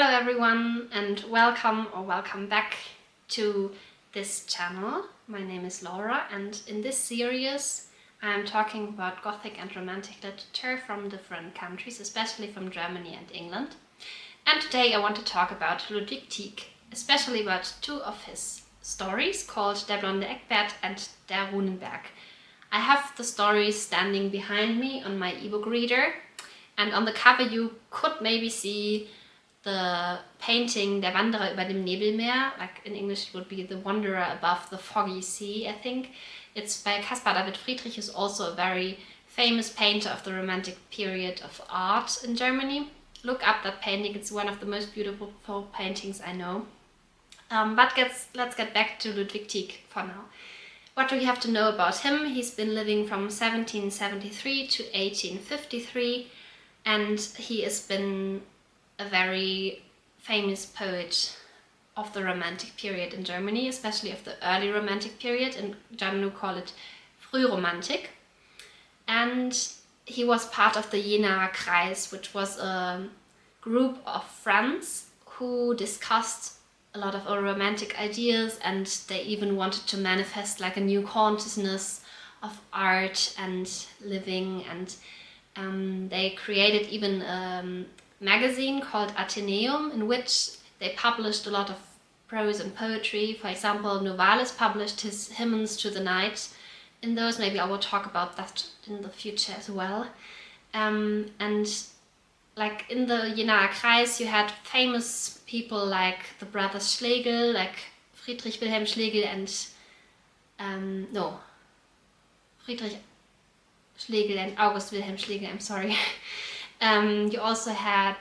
Hello everyone and welcome back to this channel. My name is Laura and in this series I am talking about Gothic and Romantic literature from different countries, especially from Germany and England. And today I want to talk about Ludwig Tieck, especially about two of his stories called Der blonde Eckbert and Der Runenberg. I have the stories standing behind me on my ebook reader, and on the cover you could maybe see the painting Der Wanderer über dem Nebelmeer, like in English it would be The Wanderer Above the Foggy Sea, I think. It's by Caspar David Friedrich, who's also a very famous painter of the Romantic period of art in Germany. Look up that painting, it's one of the most beautiful paintings I know. But let's get back to Ludwig Tieck for now. What do we have to know about him? He's been living from 1773 to 1853, and he has been a very famous poet of the Romantic period in Germany, especially of the early Romantic period. In German we call it Frühromantik. And he was part of the Jenaer Kreis, which was a group of friends who discussed a lot of our romantic ideas, and they even wanted to manifest like a new consciousness of art and living, and they created even a magazine called Athenaeum, in which they published a lot of prose and poetry. For example, Novalis published his Hymns to the Night in those. Maybe I will talk about that in the future as well. And like in the Jenaer Kreis you had famous people like the brothers Schlegel, like Friedrich Wilhelm Schlegel Friedrich Schlegel and August Wilhelm Schlegel, I'm sorry. You also had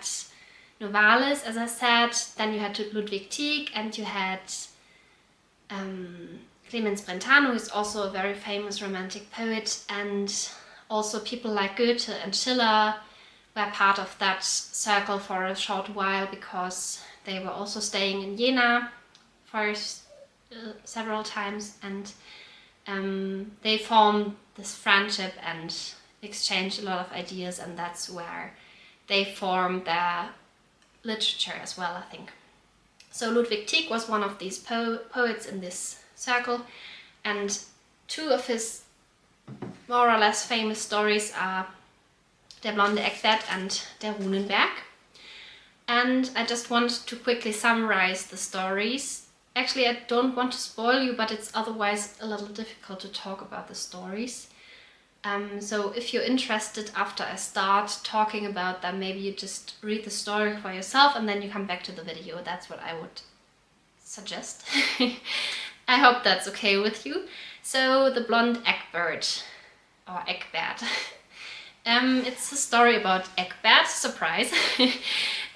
Novalis, as I said, then you had Ludwig Tieck, and you had Clemens Brentano, who is also a very famous Romantic poet, and also people like Goethe and Schiller were part of that circle for a short while, because they were also staying in Jena for several times, and they formed this friendship and exchanged a lot of ideas, and that's where they formed their literature as well, I think. So Ludwig Tieck was one of these poets in this circle, and two of his more or less famous stories are Der blonde Eckbert and Der Runenberg. And I just want to quickly summarize the stories. Actually, I don't want to spoil you, but it's otherwise a little difficult to talk about the stories. So if you're interested after I start talking about them, maybe you just read the story for yourself and then you come back to the video. That's what I would suggest. I hope that's okay with you. So the blonde Eckbert, or Eckbert. It's a story about Eckbert, surprise.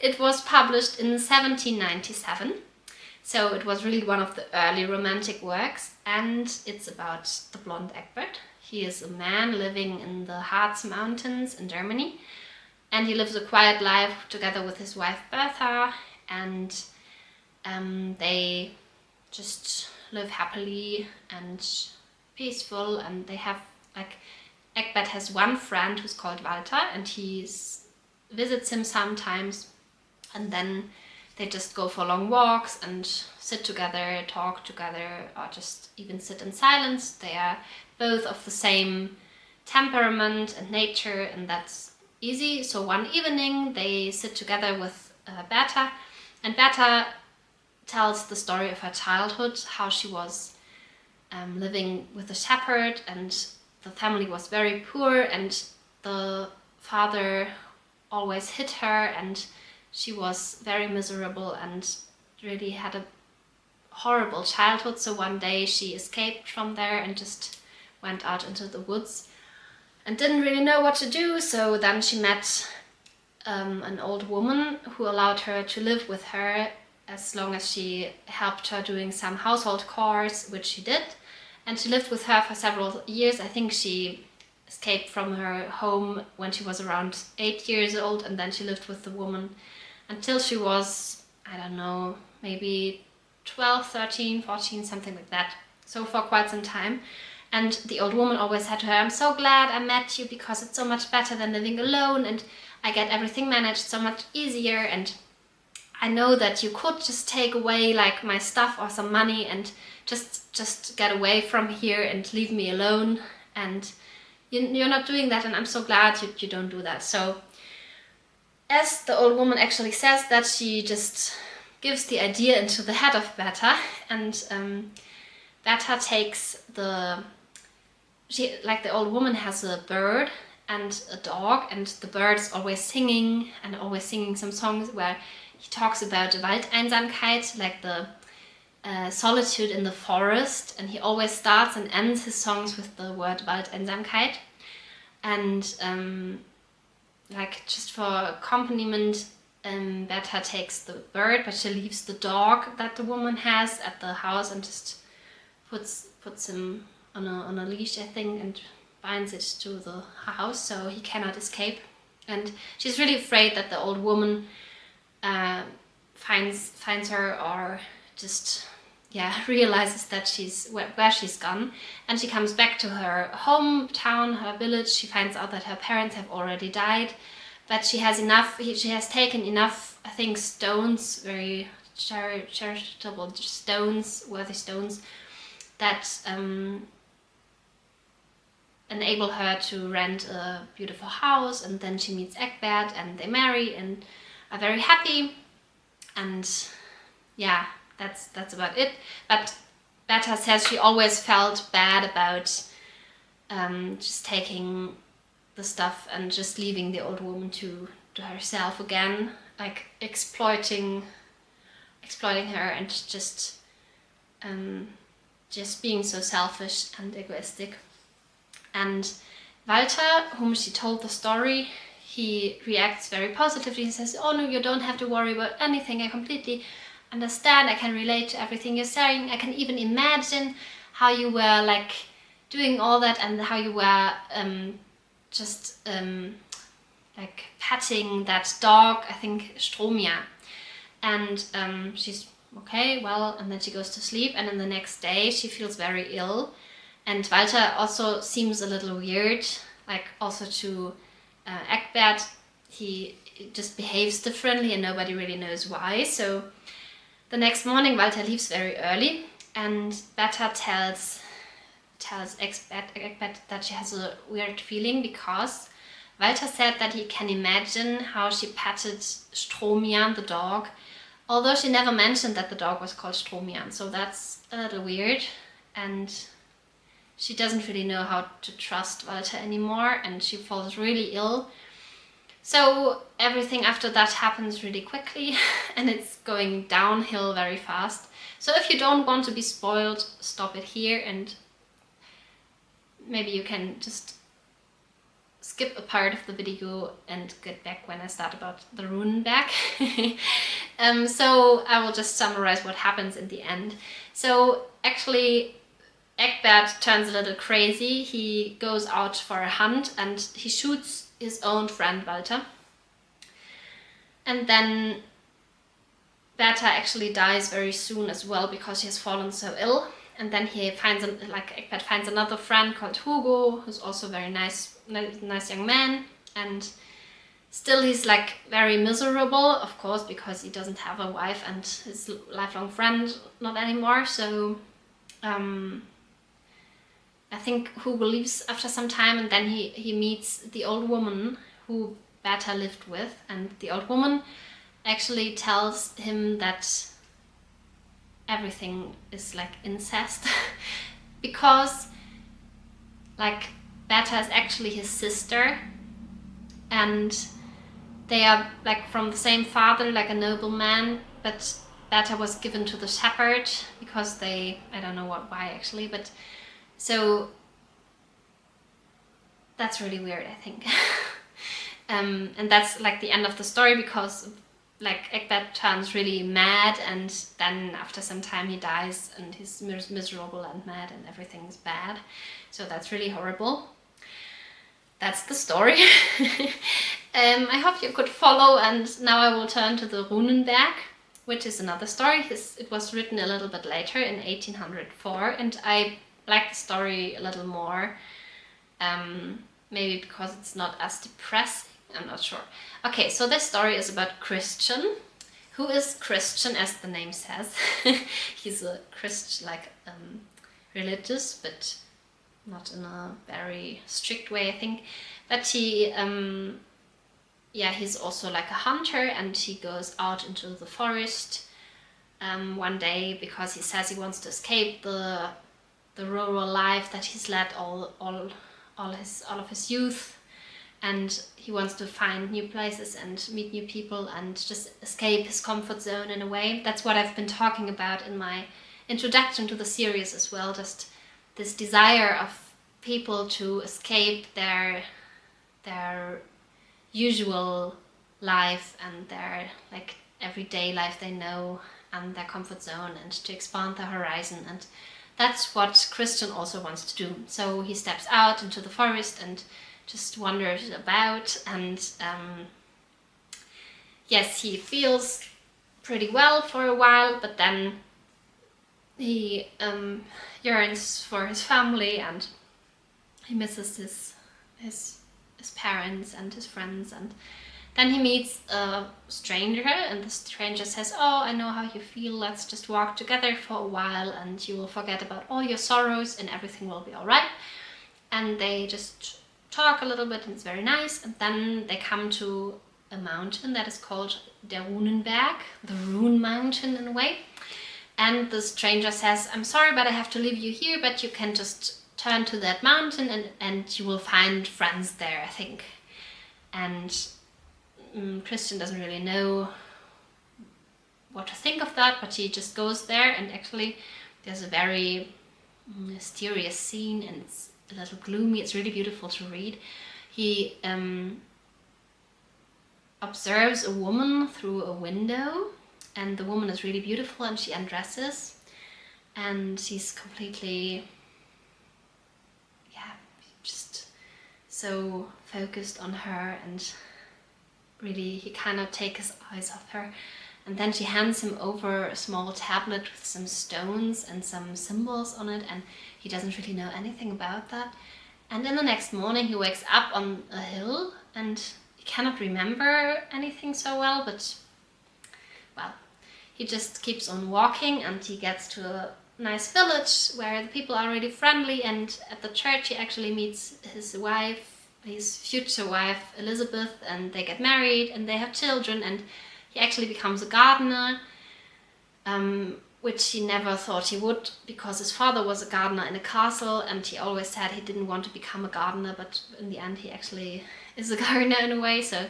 It was published in 1797. So it was really one of the early Romantic works, and it's about the blonde Eckbert. He is a man living in the Harz Mountains in Germany, and he lives a quiet life together with his wife Bertha, and they just live happily and peaceful, and they have, like, Eckbert has one friend who's called Walter, and he visits him sometimes, and then they just go for long walks and sit together, talk together, or just even sit in silence. They are both of the same temperament and nature, and that's easy. So one evening they sit together with Bertha, and Bertha tells the story of her childhood, how she was living with a shepherd, and the family was very poor, and the father always hit her, and she was very miserable and really had a horrible childhood. So one day she escaped from there and just went out into the woods and didn't really know what to do. So then she met an old woman who allowed her to live with her as long as she helped her doing some household chores, which she did. And she lived with her for several years. I think she escaped from her home when she was around 8 years old, and then she lived with the woman until she was, I don't know, maybe 12, 13, 14, something like that. So for quite some time. And the old woman always said to her, "I'm so glad I met you, because it's so much better than living alone, and I get everything managed so much easier, and I know that you could just take away like my stuff or some money and just get away from here and leave me alone, and you're not doing that, and I'm so glad you don't do that. So as the old woman actually says that, she just gives the idea into the head of Berta, and Berta takes the old woman has a bird and a dog, and the bird is always singing some songs where he talks about Waldeinsamkeit, like the solitude in the forest, and he always starts and ends his songs with the word Waldeinsamkeit. And like just for accompaniment, Berta takes the bird, but she leaves the dog that the woman has at the house and just puts him on a leash, I think, and binds it to the house so he cannot escape. And she's really afraid that the old woman finds her, or just realizes that she's where she's gone, and she comes back to her hometown, her village. She finds out that her parents have already died, but she has taken enough, I think, stones, very charitable stones, worthy stones, that enable her to rent a beautiful house. And then she meets Eckbert and they marry and are very happy. And yeah, that's about it. But Berta says she always felt bad about just taking the stuff and just leaving the old woman to herself again, like exploiting her, and just being so selfish and egoistic. And Walter, whom she told the story, he reacts very positively. He says, "Oh no, you don't have to worry about anything. I completely understand. I can relate to everything you're saying. I can even imagine how you were like doing all that, and how you were like patting that dog, I think Stromia." And she's okay, well, and then she goes to sleep, and then the next day she feels very ill. And Walter also seems a little weird, like also to Eckbert. He just behaves differently and nobody really knows why. So the next morning Walter leaves very early, and Berta tells Eckbert that she has a weird feeling, because Walter said that he can imagine how she patted Stromian, the dog, although she never mentioned that the dog was called Stromian. So that's a little weird, and she doesn't really know how to trust Walter anymore, and she falls really ill. So everything after that happens really quickly, and it's going downhill very fast. So if you don't want to be spoiled, stop it here, and maybe you can just skip a part of the video and get back when I start about the Runenberg. So I will just summarize what happens in the end. So actually Eckbert turns a little crazy. He goes out for a hunt and he shoots his own friend Walter. And then Berta actually dies very soon as well, because she has fallen so ill. And then he finds, Eckbert finds another friend called Hugo, who's also a very nice young man. And still he's like very miserable, of course, because he doesn't have a wife and his lifelong friend not anymore. So I think Hugo leaves after some time, and then he meets the old woman who Berta lived with, and the old woman actually tells him that everything is like incest because like Berta is actually his sister, and they are like from the same father, like a nobleman, but Berta was given to the shepherd because I don't know why actually, but so that's really weird, I think. And that's like the end of the story, because like Eckbert turns really mad, and then after some time he dies, and he's miserable and mad and everything's bad. So that's really horrible. That's the story. I hope you could follow, and now I will turn to the Runenberg, which is another story. It was written a little bit later in 1804, and I like the story a little more, maybe because it's not as depressing, I'm not sure. Okay, so this story is about Christian, who is Christian, as the name says. He's a Christian, like religious, but not in a very strict way, I think. But he, yeah, he's also like a hunter, and he goes out into the forest one day because he says he wants to escape the rural life that he's led all of his youth, and he wants to find new places and meet new people and just escape his comfort zone in a way. That's what I've been talking about in my introduction to the series as well, just this desire of people to escape their usual life and their like everyday life they know and their comfort zone, and to expand their horizon. And that's what Christian also wants to do. So he steps out into the forest and just wanders about, and yes, he feels pretty well for a while, but then he yearns for his family, and he misses his parents and his friends. And then he meets a stranger, and the stranger says, "Oh, I know how you feel, let's just walk together for a while and you will forget about all your sorrows and everything will be alright." And they just talk a little bit, and it's very nice. And then they come to a mountain that is called der Runenberg, the Rune Mountain in a way. And the stranger says, "I'm sorry, but I have to leave you here, but you can just turn to that mountain and you will find friends there, I think." And Christian doesn't really know what to think of that, but he just goes there, and actually there's a very mysterious scene, and it's a little gloomy. It's really beautiful to read. He observes a woman through a window, and the woman is really beautiful, and she undresses, and he's completely, yeah, just so focused on her, and really he cannot take his eyes off her. And then she hands him over a small tablet with some stones and some symbols on it, and he doesn't really know anything about that. And then the next morning he wakes up on a hill, and he cannot remember anything so well, but well, he just keeps on walking, and he gets to a nice village where the people are really friendly, and at the church he actually meets his wife, his future wife Elizabeth, and they get married and they have children, and he actually becomes a gardener, which he never thought he would, because his father was a gardener in a castle, and he always said he didn't want to become a gardener, but in the end he actually is a gardener in a way. So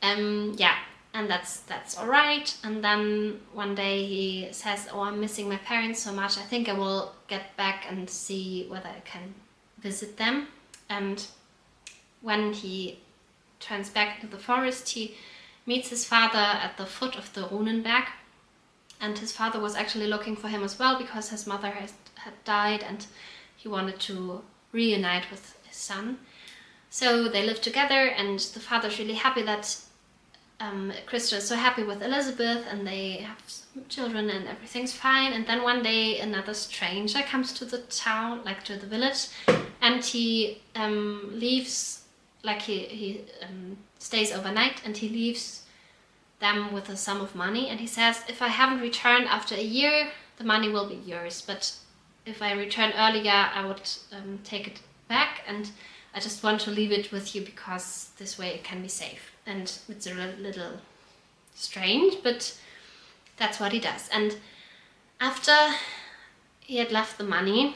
yeah, and that's all right. And then one day he says, "Oh, I'm missing my parents so much, I think I will get back and see whether I can visit them." And when he turns back into the forest, he meets his father at the foot of the Runenberg, and his father was actually looking for him as well, because his mother had died and he wanted to reunite with his son. So they live together, and the father's really happy that Christian is so happy with Elizabeth, and they have children and everything's fine. And then one day another stranger comes to the town, like to the village, and he leaves, like he stays overnight, and he leaves them with a sum of money, and he says, "If I haven't returned after a year, the money will be yours, but if I return earlier, I would take it back, and I just want to leave it with you because this way it can be safe." And it's a little strange, but that's what he does. And after he had left the money,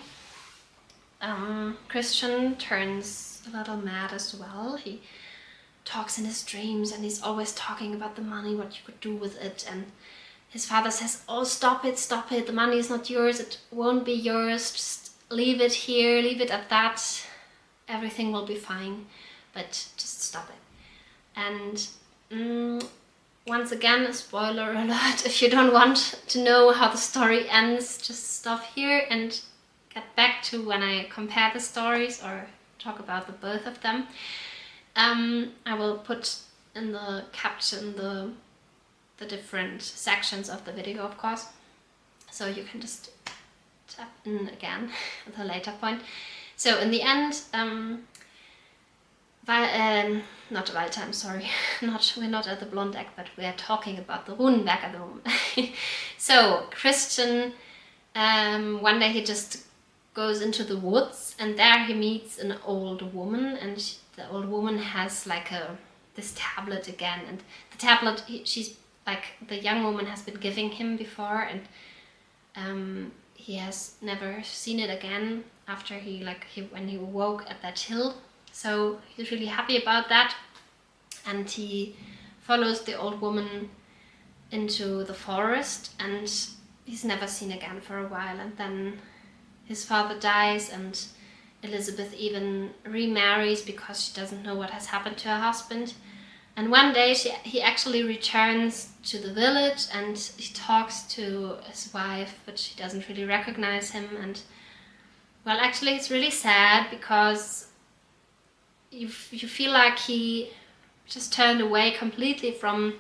Christian turns a little mad as well. He talks in his dreams, and he's always talking about the money, what you could do with it. And his father says, "Oh, stop it, the money is not yours, it won't be yours, just leave it here, leave it at that, everything will be fine, but just stop it." And once again, a spoiler alert, if you don't want to know how the story ends, just stop here and get back to when I compare the stories or talk about the both of them. I will put in the caption the different sections of the video, of course, so you can just tap in again at a later point. So in the end, not Waldheim, sorry. We're not at the Blonde Eckbert, we are talking about the Runenberg at the moment. So, Christian, one day he just goes into the woods, and there he meets an old woman, and the old woman has like this tablet again, and the tablet, she's like, the young woman has been giving him before, and he has never seen it again after when he woke at that hill. So he's really happy about that, and he follows the old woman into the forest, and he's never seen again for a while. And then his father dies, and Elizabeth even remarries because she doesn't know what has happened to her husband. And one day he actually returns to the village, and he talks to his wife, but she doesn't really recognize him. And well, actually it's really sad, because you feel like he just turned away completely from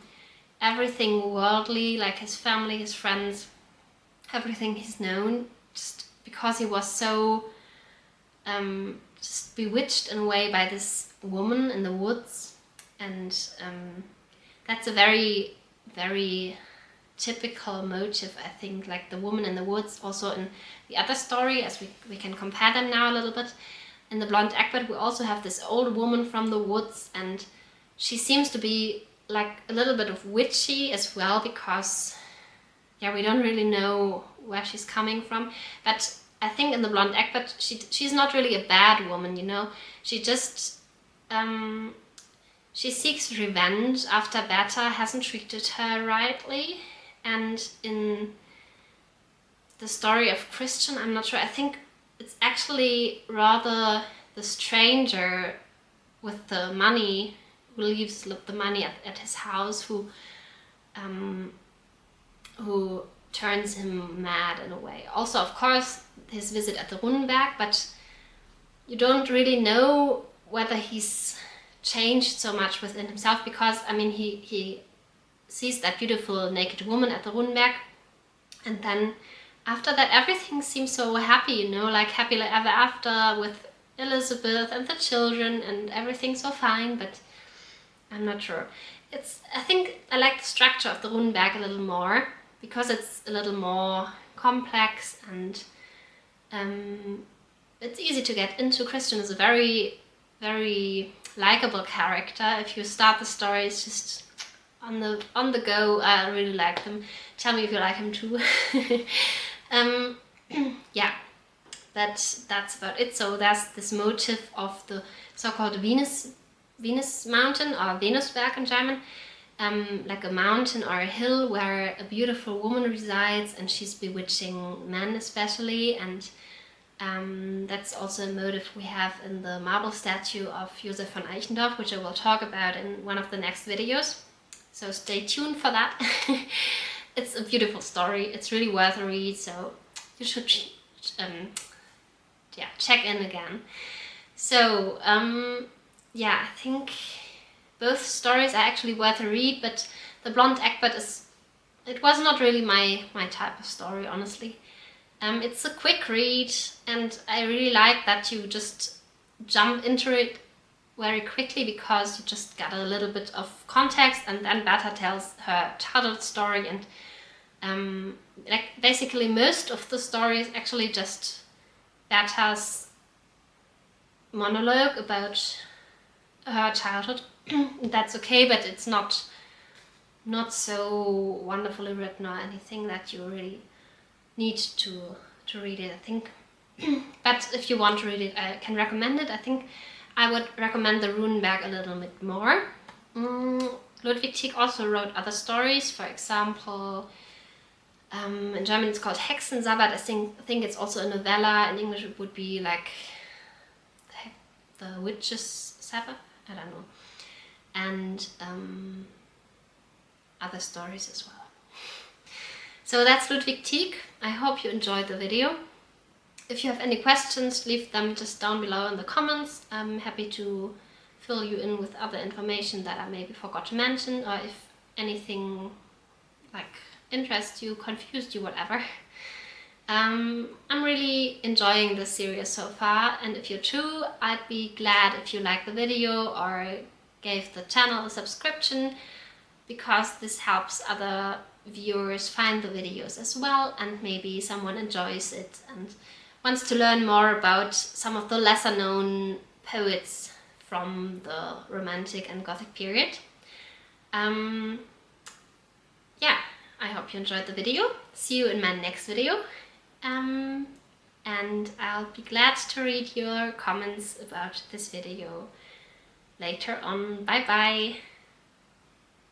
everything worldly, like his family, his friends, everything he's known, just because he was so just bewitched in a way by this woman in the woods. And that's a very, very typical motive, I think, like the woman in the woods. Also in the other story, as we can compare them now a little bit, in the Blonde Eckbert we also have this old woman from the woods, and she seems to be like a little bit of witchy as well, because yeah, we don't really know where she's coming from. But I think in the Blonde Eckbert she's not really a bad woman, you know. She just she seeks revenge after Bertha hasn't treated her rightly. And in the story of Christian, I'm not sure, I think it's actually rather the stranger with the money, who leaves the money at his house, who turns him mad in a way. Also, of course, his visit at the Runenberg, but you don't really know whether he's changed so much within himself, because I mean he sees that beautiful naked woman at the Runenberg, and then after that everything seems so happy, you know, like happy ever after with Elizabeth and the children, and everything's so fine. But I'm not sure. I think I like the structure of the Runenberg a little more, because it's a little more complex, and it's easy to get into. Christian is a very, very likable character. If you start the story, it's just on the go. I really like them. Tell me if you like him too. Yeah, that's about it. So there's this motive of the so-called Venus mountain, or Venusberg in German, like a mountain or a hill where a beautiful woman resides, and she's bewitching men especially. And that's also a motive we have in the marble statue of Josef von Eichendorff, which I will talk about in one of the next videos. So stay tuned for that. It's a beautiful story. It's really worth a read, so you should check in again. So yeah, I think both stories are actually worth a read, but the Blonde Eckbert it was not really my type of story, honestly. It's a quick read, and I really like that you just jump into it very quickly, because you just got a little bit of context, and then Bertha tells her childhood story, and like basically most of the story is actually just Bertha's monologue about her childhood. That's okay, but it's not so wonderfully written or anything that you really need to read it, I think. But if you want to read it, I can recommend it. I think I would recommend the Runenberg a little bit more. Ludwig Tieck also wrote other stories. For example, in German it's called Hexensabbat. I think it's also a novella. In English it would be like the Witch's Sabbath. I don't know. And other stories as well. So that's Ludwig Tieck. I hope you enjoyed the video. If you have any questions, leave them just down below in the comments. I'm happy to fill you in with other information that I maybe forgot to mention, or if anything like interests you, confused you, whatever. I'm really enjoying this series so far, and if you too, I'd be glad if you like the video or gave the channel a subscription, because this helps other viewers find the videos as well, and maybe someone enjoys it and wants to learn more about some of the lesser known poets from the Romantic and Gothic period. Yeah, I hope you enjoyed the video. See you in my next video. And I'll be glad to read your comments about this video later on. Bye bye!